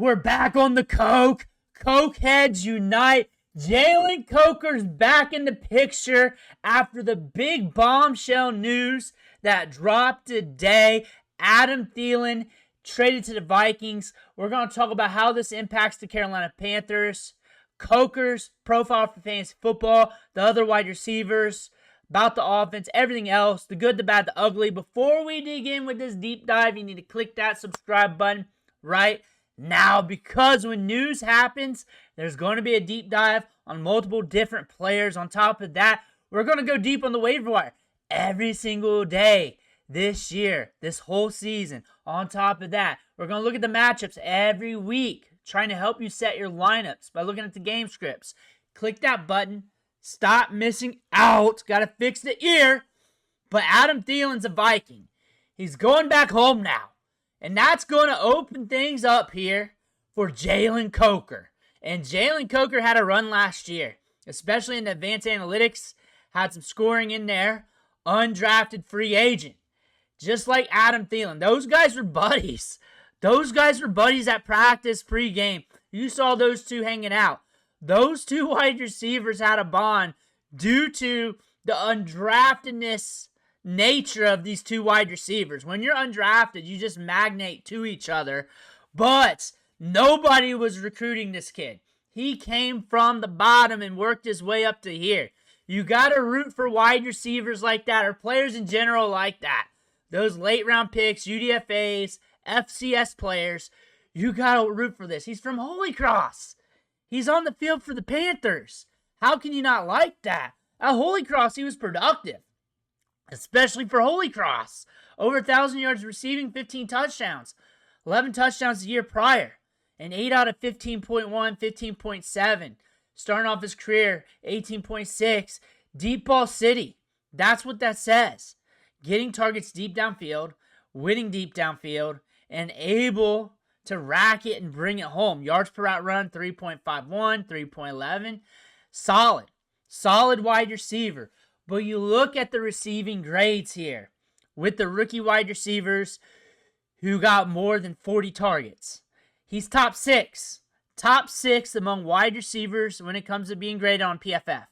We're back on the Coke. Coke heads unite. Jalen Coker's back in the picture after the big bombshell news that dropped today. Adam Thielen traded to the Vikings. We're going to talk about how this impacts the Carolina Panthers, Coker's profile for fantasy football, the other wide receivers, about the offense, everything else, the good, the bad, the ugly. Before we dig in with this deep dive, you need to click that subscribe button right now, because when news happens, there's going to be a deep dive on multiple different players. On top of that, we're going to go deep on the waiver wire every single day this year, this whole season. On top of that, we're going to look at the matchups every week, trying to help you set your lineups by looking at the game scripts. Click that button. Stop missing out. Got to fix the ear. But Adam Thielen's a Viking. He's going back home now. And that's going to open things up here for Jalen Coker. And Jalen Coker had a run last year, especially in the advanced analytics. Had some scoring in there. Undrafted free agent. Just like Adam Thielen. Those guys were buddies. Those guys were buddies at practice pregame. You saw those two hanging out. Those two wide receivers had a bond due to the undraftedness nature of these two wide receivers. When you're undrafted, you just magnate to each other. But nobody was recruiting this kid. He came from the bottom and worked his way up to here. You got to root for wide receivers like that, or players in general like that. Those late round picks, UDFAs, FCS players, you got to root for this. He's from Holy Cross. He's on the field for the Panthers. How can you not like that? At Holy Cross, he was productive. Especially for Holy Cross. Over 1,000 yards receiving, 15 touchdowns. 11 touchdowns the year prior. And 8 out of 15.1, 15.7. Starting off his career, 18.6. Deep ball city. That's what that says. Getting targets deep downfield, winning deep downfield, and able to rack it and bring it home. Yards per route run, 3.51, 3.11. Solid. Solid wide receiver. But you look at the receiving grades here with the rookie wide receivers who got more than 40 targets. He's top 6. Top 6 among wide receivers when it comes to being graded on PFF.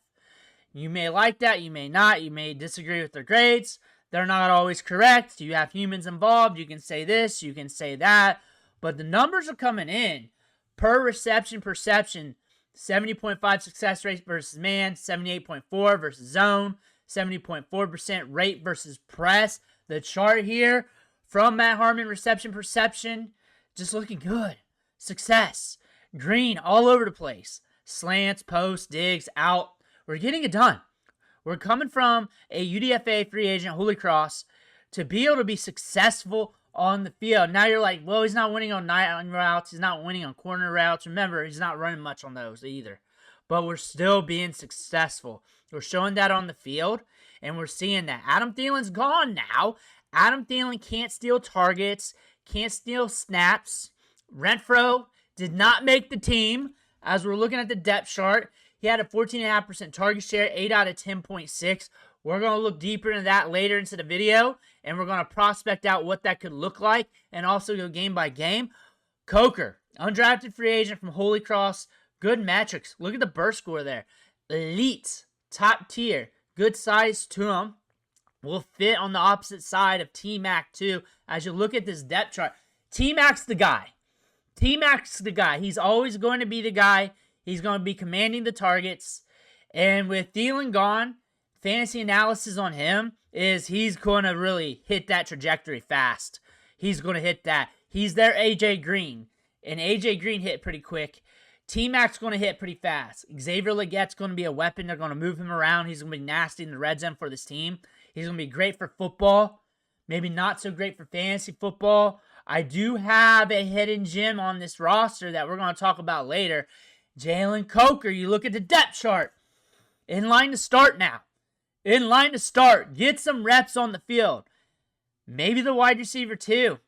You may like that, you may not. You may disagree with their grades. They're not always correct. You have humans involved. You can say this, you can say that. But the numbers are coming in. Per reception perception, 70.5 success rate versus man, 78.4 versus zone, 70.4% rate versus press. The chart here from Matt Harmon, reception perception, just looking good. Success. Green all over the place. Slants, posts, digs, out. We're getting it done. We're coming from a UDFA free agent, Holy Cross, to be able to be successful on the field. Now you're like, well, he's not winning on nine routes. He's not winning on corner routes. Remember, he's not running much on those either. But we're still being successful. We're showing that on the field, and we're seeing that. Adam Thielen's gone now. Adam Thielen can't steal targets, can't steal snaps. Renfro did not make the team. As we're looking at the depth chart, he had a 14.5% target share, 8 out of 10.6. We're going to look deeper into that later into the video, and we're going to prospect out what that could look like and also go game by game. Coker, undrafted free agent from Holy Cross, good metrics. Look at the burst score there. Elite, top tier, good size to him. Will fit on the opposite side of T-Mac too. As you look at this depth chart, T-Mac's the guy. T-Mac's the guy. He's always going to be the guy. He's going to be commanding the targets. And with Thielen gone, fantasy analysis on him is he's going to really hit that trajectory fast. He's going to hit that. He's their AJ Green. And AJ Green hit pretty quick. T-Mac's going to hit pretty fast. Xavier Legette's going to be a weapon. They're going to move him around. He's going to be nasty in the red zone for this team. He's going to be great for football. Maybe not so great for fantasy football. I do have a hidden gem on this roster that we're going to talk about later. Jalen Coker, you look at the depth chart. In line to start now. In line to start. Get some reps on the field. Maybe the wide receiver too.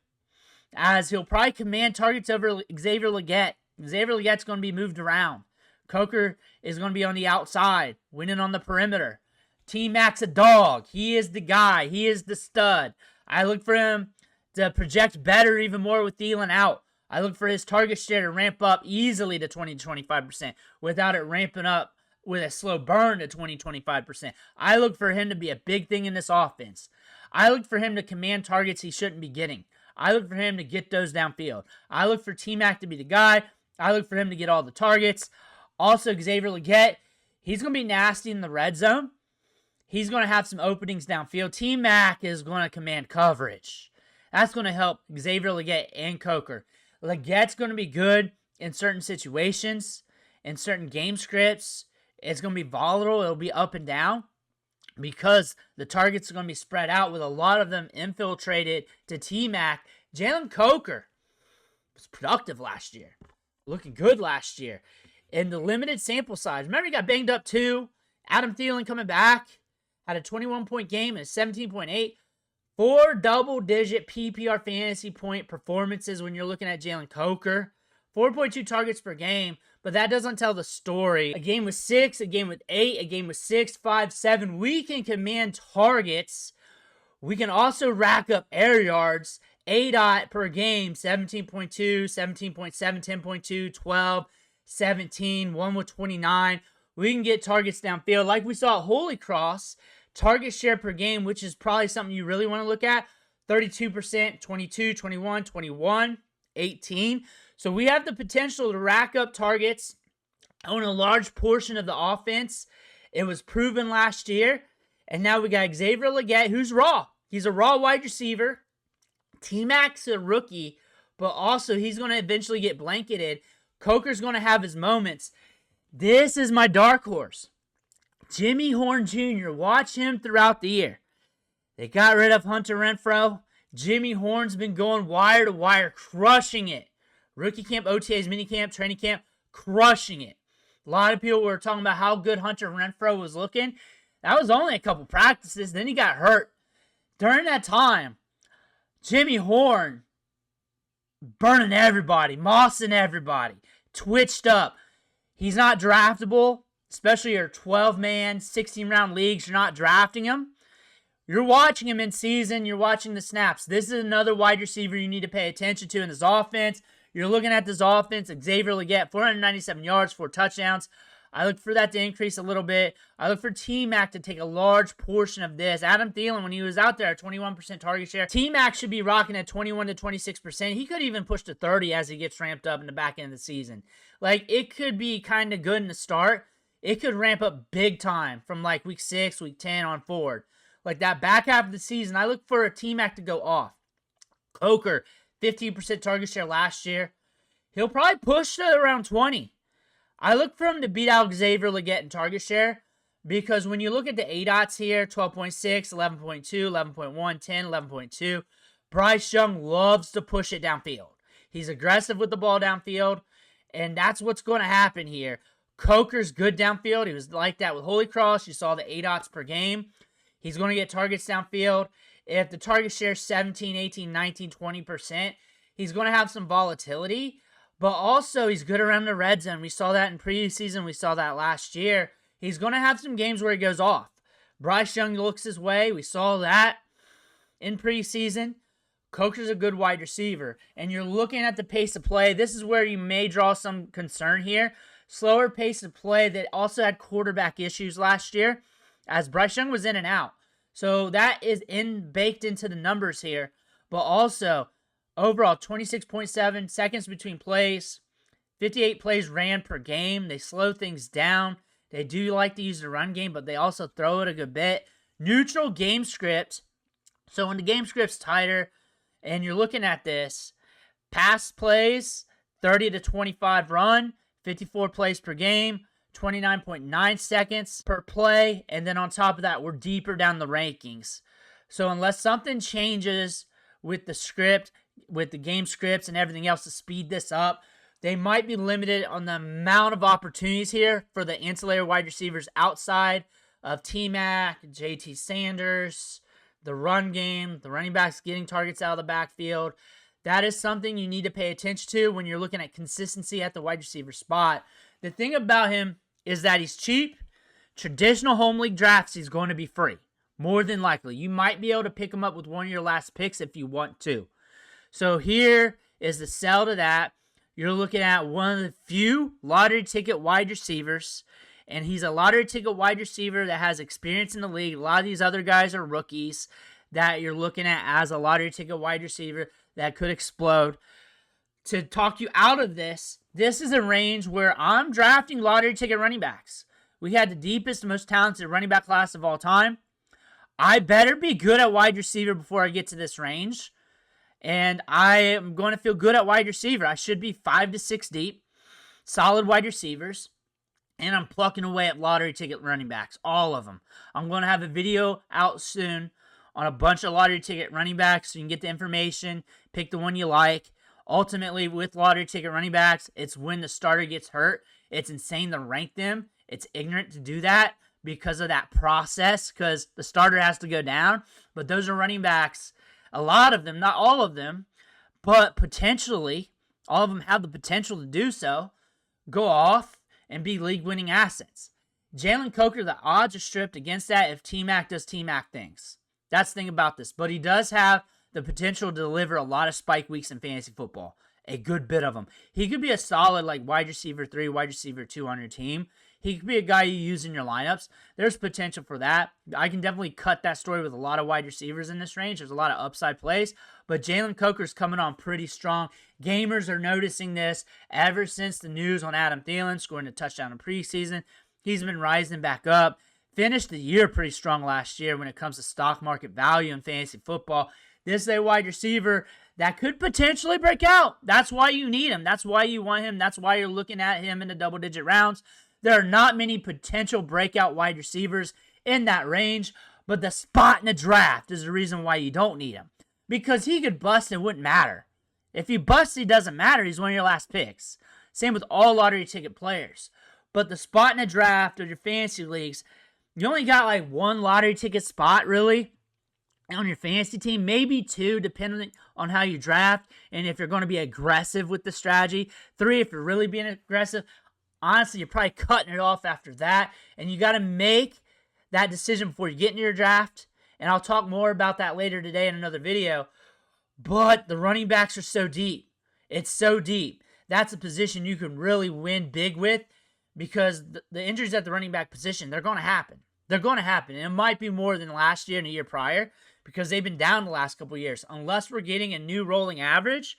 As he'll probably command targets over Xavier Legette. Xavier Legette's going to be moved around. Coker is going to be on the outside, winning on the perimeter. T-Mac's a dog. He is the guy. He is the stud. I look for him to project better even more with Thielen out. I look for his target share to ramp up easily to 20 to 25% without it ramping up with a slow burn to 20 to 25%. I look for him to be a big thing in this offense. I look for him to command targets he shouldn't be getting. I look for him to get those downfield. I look for T-Mac to be the guy. I look for him to get all the targets. Also, Xavier Legette, he's going to be nasty in the red zone. He's going to have some openings downfield. T-Mac is going to command coverage. That's going to help Xavier Legette and Coker. Legette's going to be good in certain situations, in certain game scripts. It's going to be volatile. It'll be up and down because the targets are going to be spread out with a lot of them infiltrated to T-Mac. Jalen Coker was productive last year. Looking good last year. In the limited sample size. Remember, he got banged up too. Adam Thielen coming back. Had a 21-point game and a 17.8. 4 double-digit PPR fantasy point performances when you're looking at Jalen Coker. 4.2 targets per game, but that doesn't tell the story. A game with 6, a game with 8, a game with 6, 5, 7. We can command targets. We can also rack up air yards. ADOT per game, 17.2, 17.7, 10.2, 12, 17, 1 with 29. We can get targets downfield like we saw at Holy Cross. Target share per game, which is probably something you really want to look at. 32%, 22, 21, 21, 18. So we have the potential to rack up targets on a large portion of the offense. It was proven last year. And now we got Xavier Legette, who's raw. He's a raw wide receiver. T-Mac's a rookie, but also he's going to eventually get blanketed. Coker's going to have his moments. This is my dark horse. Jimmy Horn Jr., watch him throughout the year. They got rid of Hunter Renfrow. Jimmy Horn's been going wire to wire, crushing it. Rookie camp, OTAs, minicamp, training camp, crushing it. A lot of people were talking about how good Hunter Renfrow was looking. That was only a couple practices. Then he got hurt. During that time, Jimmy Horn burning everybody, mossing everybody, twitched up. He's not draftable, especially your 12-man, 16-round leagues. You're not drafting him. You're watching him in season. You're watching the snaps. This is another wide receiver you need to pay attention to in this offense. You're looking at this offense. Xavier Legette, 497 yards, 4 touchdowns. I look for that to increase a little bit. I look for T-Mac to take a large portion of this. Adam Thielen, when he was out there at 21% target share, T-Mac should be rocking at 21 to 26%. He could even push to 30 as he gets ramped up in the back end of the season. Like, it could be kind of good in the start. It could ramp up big time from like week 6, week 10 on forward. Like that back half of the season, I look for a T-Mac to go off. Coker, 15% target share last year. He'll probably push to around 20. I look for him to beat out Xavier Legette in target share because when you look at the ADOTs here, 12.6, 11.2, 11.1, 10, 11.2, Bryce Young loves to push it downfield. He's aggressive with the ball downfield, and that's what's going to happen here. Coker's good downfield. He was like that with Holy Cross. You saw the ADOTs per game. He's going to get targets downfield. If the target share is 17, 18, 19, 20%, he's going to have some volatility. But also, he's good around the red zone. We saw that in preseason. We saw that last year. He's going to have some games where he goes off. Bryce Young looks his way. We saw that in preseason. Coker's a good wide receiver. And you're looking at the pace of play. This is where you may draw some concern here. Slower pace of play that also had quarterback issues last year as Bryce Young was in and out. So that is baked into the numbers here. But also, overall, 26.7 seconds between plays, 58 plays ran per game. They slow things down. They do like to use the run game, but they also throw it a good bit. Neutral game script. So when the game script's tighter and you're looking at this, pass plays, 30 to 25 run, 54 plays per game, 29.9 seconds per play. And then on top of that, we're deeper down the rankings. So unless something changes with the script, with the game scripts and everything else to speed this up, they might be limited on the amount of opportunities here for the ancillary wide receivers outside of T-Mac, JT Sanders, the run game, the running backs getting targets out of the backfield. That is something you need to pay attention to when you're looking at consistency at the wide receiver spot. The thing about him is that he's cheap. Traditional home league drafts, he's going to be free. More than likely. You might be able to pick him up with one of your last picks if you want to. So here is to sell to that. You're looking at one of the few lottery ticket wide receivers, and he's a lottery ticket wide receiver that has experience in the league. A lot of these other guys are rookies that you're looking at as a lottery ticket wide receiver that could explode. To talk you out of this is a range where I'm drafting lottery ticket running backs. We had the deepest, most talented running back class of all time. I better be good at wide receiver before I get to this range. And I am going to feel good at wide receiver. I should be 5 to 6 deep, solid wide receivers. And I'm plucking away at lottery ticket running backs, all of them. I'm going to have a video out soon on a bunch of lottery ticket running backs so you can get the information, pick the one you like. Ultimately, with lottery ticket running backs, it's when the starter gets hurt. It's insane to rank them. It's ignorant to do that because of that process, because the starter has to go down. But those are running backs, a lot of them, not all of them, but potentially, all of them have the potential to do so, go off and be league-winning assets. Jalen Coker, the odds are stripped against that if T-Mac does T-Mac things. That's the thing about this. But he does have the potential to deliver a lot of spike weeks in fantasy football. A good bit of them. He could be a solid like wide receiver 3, wide receiver 2 on your team. He could be a guy you use in your lineups. There's potential for that. I can definitely cut that story with a lot of wide receivers in this range. There's a lot of upside plays. But Jalen Coker's coming on pretty strong. Gamers are noticing this ever since the news on Adam Thielen scoring a touchdown in preseason. He's been rising back up. Finished the year pretty strong last year when it comes to stock market value in fantasy football. This is a wide receiver that could potentially break out. That's why you need him. That's why you want him. That's why you're looking at him in the double-digit rounds. There are not many potential breakout wide receivers in that range, but the spot in the draft is the reason why you don't need him. Because he could bust and it wouldn't matter. If he busts, it doesn't matter. He's one of your last picks. Same with all lottery ticket players. But the spot in the draft of your fantasy leagues, you only got like one lottery ticket spot, really, on your fantasy team, maybe 2, depending on how you draft, and if you're going to be aggressive with the strategy. 3, if you're really being aggressive. Honestly, you're probably cutting it off after that, and you got to make that decision before you get into your draft, and I'll talk more about that later today in another video. But the running backs are so deep. It's so deep. That's a position you can really win big with, because the injuries at the running back position, they're going to happen. They're going to happen, and it might be more than last year and the year prior, because they've been down the last couple of years. Unless we're getting a new rolling average,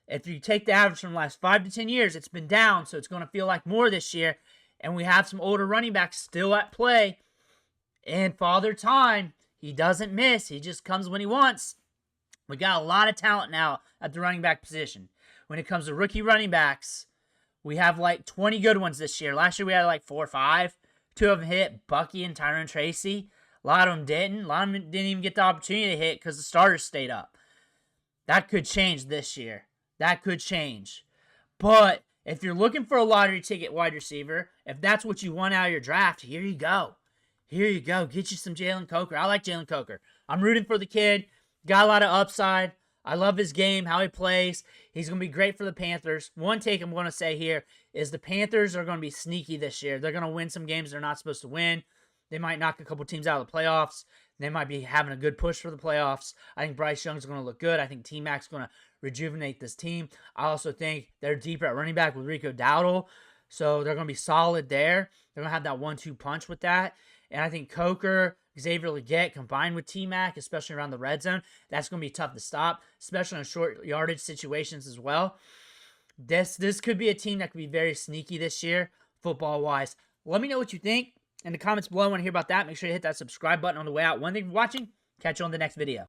if you take the average from the last 5 to 10 years, it's been down, so it's going to feel like more this year. And we have some older running backs still at play. And Father Time, he doesn't miss. He just comes when he wants. We got a lot of talent now at the running back position. When it comes to rookie running backs, we have like 20 good ones this year. Last year we had like 4 or 5. 2 of them hit, Bucky and Tyrone Tracy. A lot of them didn't. A lot of them didn't even get the opportunity to hit because the starters stayed up. That could change this year. That could change. But if you're looking for a lottery ticket wide receiver, if that's what you want out of your draft, here you go. Here you go. Get you some Jalen Coker. I like Jalen Coker. I'm rooting for the kid. Got a lot of upside. I love his game, how he plays. He's going to be great for the Panthers. One take I'm going to say here is the Panthers are going to be sneaky this year. They're going to win some games they're not supposed to win. They might knock a couple teams out of the playoffs. They might be having a good push for the playoffs. I think Bryce Young's going to look good. I think T-Mac's going to rejuvenate this team. I also think they're deeper at running back with Rico Dowdle, so they're going to be solid there. They're going to have that 1-2 punch with that. And I think Coker, Xavier Legette combined with T-Mac, especially around the red zone, that's going to be tough to stop, especially in short yardage situations as well. This could be a team that could be very sneaky this year, football-wise. Let me know what you think in the comments below. I want to hear about that. Make sure you hit that subscribe button on the way out. One thing for watching. Catch you on the next video.